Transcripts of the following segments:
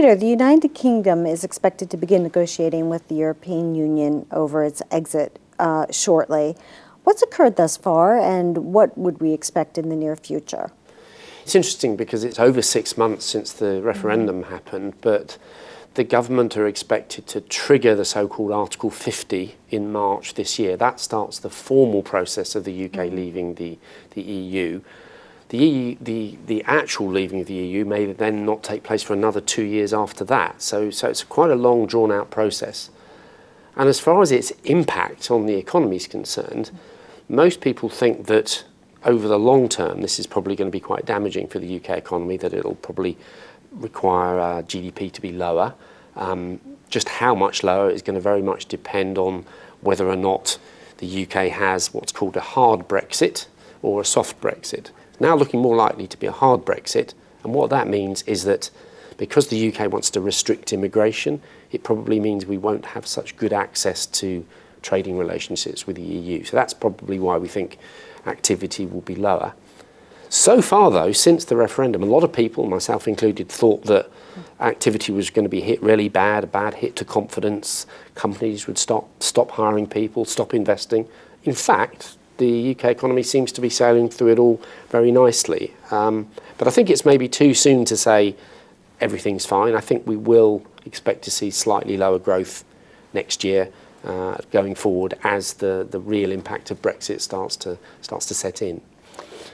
Peter, the United Kingdom is expected to begin negotiating with the European Union over its exit shortly. What's occurred thus far, and what would we expect in the near future? It's interesting because it's over 6 months since the referendum happened, but the government are expected to trigger the so-called Article 50 in March this year. That starts the formal process of the UK leaving the EU. The actual leaving of the EU may then not take place for another 2 years after that. So it's quite a long, drawn-out process. And as far as its impact on the economy is concerned, most people think that over the long term, this is probably going to be quite damaging for the UK economy, that it'll probably require GDP to be lower. Just how much lower is going to very much depend on whether or not the UK has what's called a hard Brexit or a soft Brexit. Now looking more likely to be a hard Brexit, and what that means is that because the UK wants to restrict immigration, it probably means we won't have such good access to trading relationships with the EU. So that's probably why we think activity will be lower. So far, though, since the referendum, a lot of people, myself included, thought that activity was going to be hit really bad, a bad hit to confidence. Companies would stop hiring people, stop investing. In fact, the UK economy seems to be sailing through it all very nicely. But I think it's maybe too soon to say everything's fine. I think we will expect to see slightly lower growth next year going forward as the real impact of Brexit starts to set in.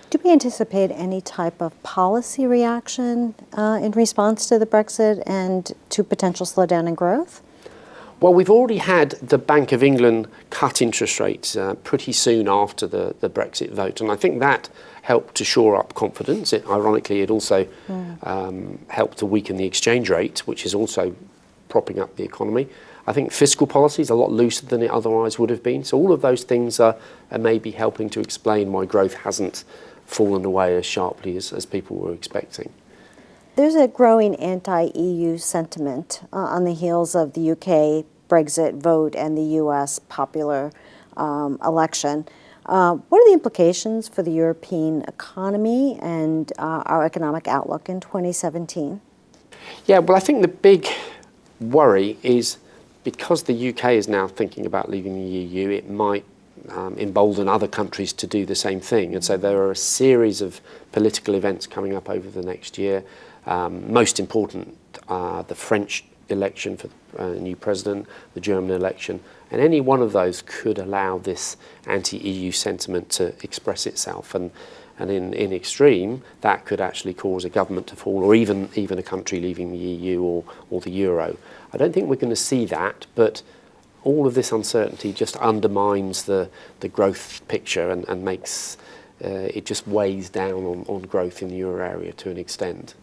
Do we anticipate any type of policy reaction in response to the Brexit and to potential slowdown in growth? Well, we've already had the Bank of England cut interest rates pretty soon after the Brexit vote, and I think that helped to shore up confidence. Ironically, it also helped to weaken the exchange rate, which is also propping up the economy. I think fiscal policy is a lot looser than it otherwise would have been. So all of those things are maybe helping to explain why growth hasn't fallen away as sharply as people were expecting. There's a growing anti-EU sentiment on the heels of the UK Brexit vote and the US popular election. What are the implications for the European economy and our economic outlook in 2017? Yeah, well, I think the big worry is because the UK is now thinking about leaving the EU, it might embolden other countries to do the same thing. And so there are a series of political events coming up over the next year. Most important, the French election for a new president, the German election, and any one of those could allow this anti-EU sentiment to express itself. And in extreme, that could actually cause a government to fall, or even a country leaving the EU or the Euro. I don't think we're going to see that, but all of this uncertainty just undermines the growth picture and makes it just weighs down on growth in the euro area to an extent.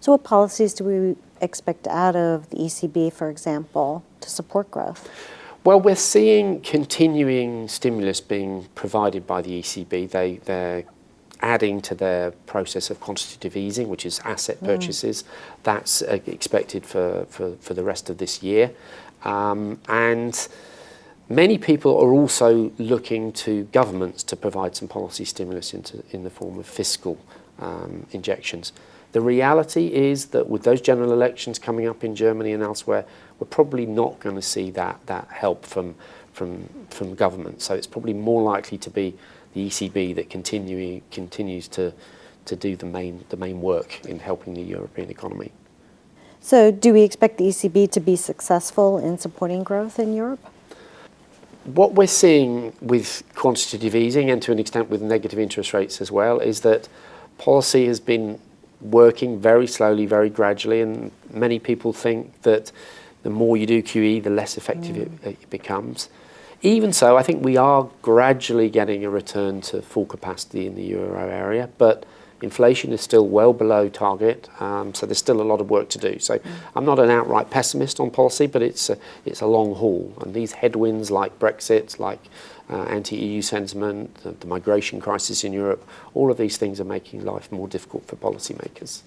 So what policies do we expect out of the ECB, for example, to support growth? Well, we're seeing continuing stimulus being provided by the ECB. They're adding to their process of quantitative easing, which is asset purchases. That's expected for the rest of this year. And many people are also looking to governments to provide some policy stimulus in the form of fiscal injections. The reality is that with those general elections coming up in Germany and elsewhere, we're probably not going to see that help from government. So it's probably more likely to be the ECB that continues to do the main work in helping the European economy. So do we expect the ECB to be successful in supporting growth in Europe? What we're seeing with quantitative easing, and to an extent with negative interest rates as well, is that policy has been working very slowly, very gradually, and many people think that the more you do QE, the less effective it becomes. Even so, I think we are gradually getting a return to full capacity in the euro area, but inflation is still well below target, so there's still a lot of work to do. So I'm not an outright pessimist on policy, but it's a long haul. And these headwinds like Brexit, like anti-EU sentiment, the migration crisis in Europe, all of these things are making life more difficult for policymakers.